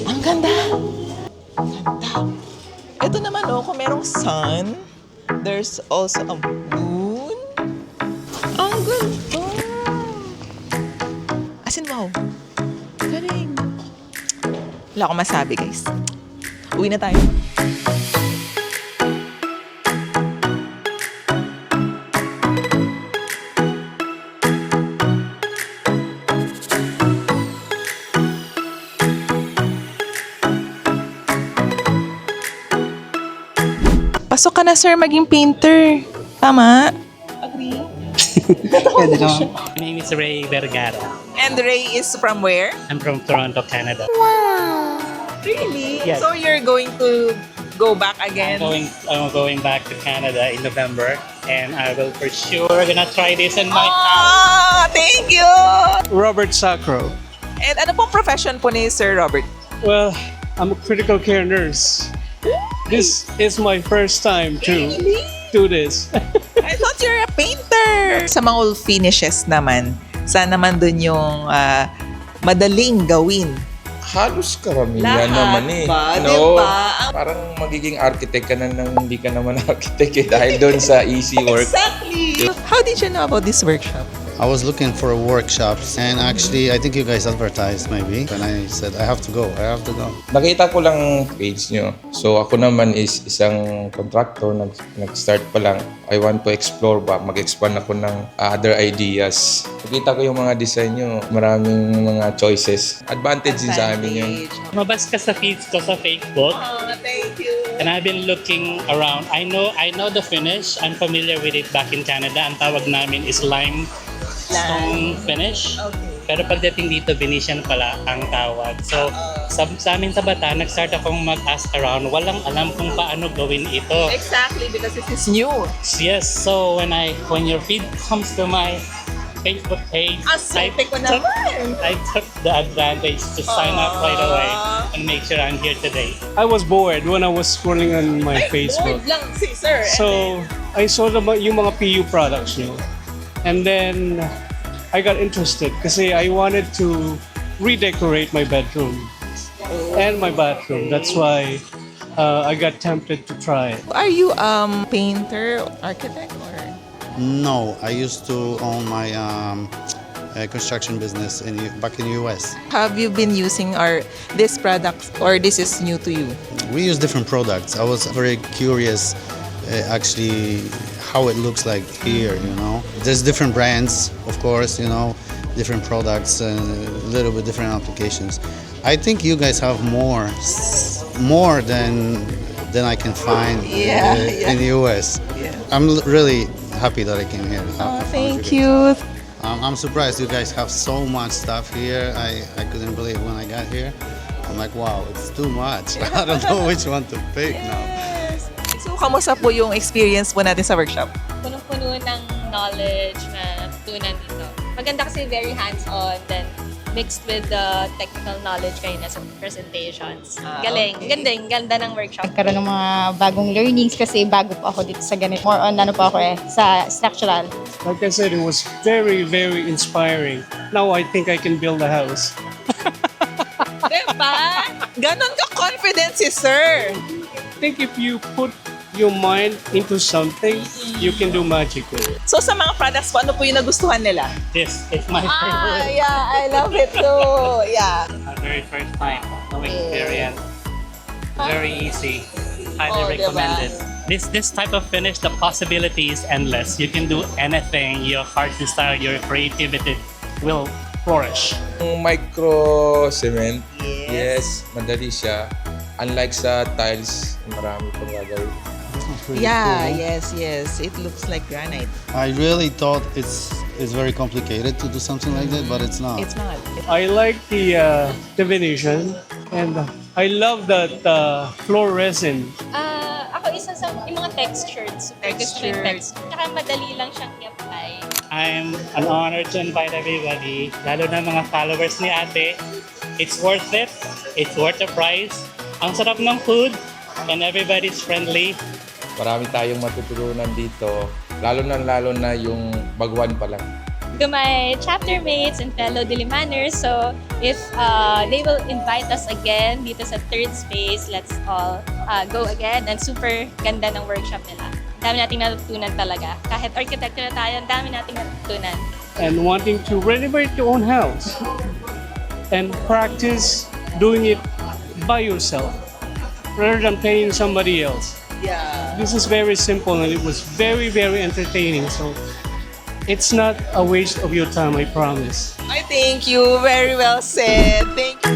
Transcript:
Ang ganda! Ang ganda! Ito naman kung merong sun, there's also a moon. Ang ganda! As in, wow. Galing. Wala akong masabi, guys. Uwi na tayo. Pasok ka na, sir, maging painter. Tama? Agree? Pwede naman. My name is Ray Vergara. And Ray is from where? I'm from Toronto, Canada. Wow! Really? Yes. So you're going to go back again? I'm going back to Canada in November, and I will for sure gonna try this in my house. Ah, thank you! Robert Sacro. And ano pong profession po ni Sir Robert? Well, I'm a critical care nurse. This is my first time to do this. I thought you're a painter! Sa mga old finishes naman, saan naman dun yung madaling gawin? Halos karamihan Lahat naman ba? No, Diba? parang magiging architect ka na nang hindi ka naman architect dahil doon sa easy work. Exactly! How did you know about this workshop? I was looking for workshops and actually I think you guys advertised maybe and I said I have to go. Nakita ko lang page nyo. So ako naman is isang contractor, nag-start pa lang. I want to explore ba, mag-expand ako ng other ideas. Nakita ko yung mga design nyo, maraming mga choices. Advantage din sa amin yun. Mabas ka sa feeds ko sa Facebook, Oh, thank you! and I've been looking around. I know the finish. I'm familiar with it back in Canada. Ang tawag namin is limestone finish. Okay. Pero pagdating dito, Venetian pala ang tawag. So, sa amin sa Bata, nag-start akong mag-ask around. Walang alam kung paano gawin ito. Exactly, because it is new. Yes, so when your feed comes to my Facebook page, Asante ko naman! I took the advantage to sign up right away and make sure I'm here today. I was bored when I was scrolling on my Facebook. Bored lang si sir. So, I saw yung mga PU products nyo. And then, I got interested kasi I wanted to redecorate my bedroom and my bathroom. That's why I got tempted to try it. Are you painter, architect, or? No, I used to own my construction business back in the US. Have you been using this product, or this is new to you? We use different products. I was very curious actually how it looks like here, you know. There's different brands, of course, you know, different products and a little bit different applications. I think you guys have more than I can find in the US. Yeah. I'm really happy that I came here. Oh, thank you. I'm surprised you guys have so much stuff here. I couldn't believe when I got here. I'm like, wow, it's too much. I don't know which one to pick now. Yes. So, kamusta po yung experience po natin sa workshop? Punong-puno ng knowledge na natutunan dito. Maganda kasi very hands-on, then mixed with the technical knowledge kayo na sa presentations. Galing. Okay. Ganda ng workshop. Nagkaroon ng mga bagong learnings kasi bago pa ako dito sa ganito. More on sa structural. Like I said, it was very, very inspiring. Now I think I can build a house. Diba? Ganon ka-confident si sir. I think if you put your mind into something, you can do magic with it. So, sa mga products po, ano po yung nagustuhan nila? This is my favorite. Yeah, I love it too. Yeah. My very first time, no experience. Very easy. Highly diba? recommended. This type of finish, the possibility is endless. You can do anything. Your heart desire, your creativity will flourish. Yung micro cement, Yes. madali siya. Unlike sa tiles, marami pang gagawin. Yeah, yes. It looks like granite. I really thought it's very complicated to do something like that, but it's not. It's not. I like the Venetian, and I love that floor resin. Ako isa sa yung mga textured, super different texture. Tsaka madali lang siyang i-apply. I'm an honor to invite everybody, lalo na mga followers ni ate. It's worth it. It's worth the price. Ang sarap ng food and everybody's friendly. Marami tayong matutunan dito, lalo na yung baguhan pa lang. to my chapter mates and fellow Dilimaners. So if they will invite us again dito sa third space, let's all go again. And super ganda ng workshop nila. Ang dami nating natutunan talaga. Kahit architect na tayo, ang dami nating natutunan. And wanting to renovate your own house and practice doing it by yourself rather than paying somebody else. Yeah. This is very simple and it was very, very entertaining. So it's not a waste of your time, I promise. I thank you. Very well said. Thank you.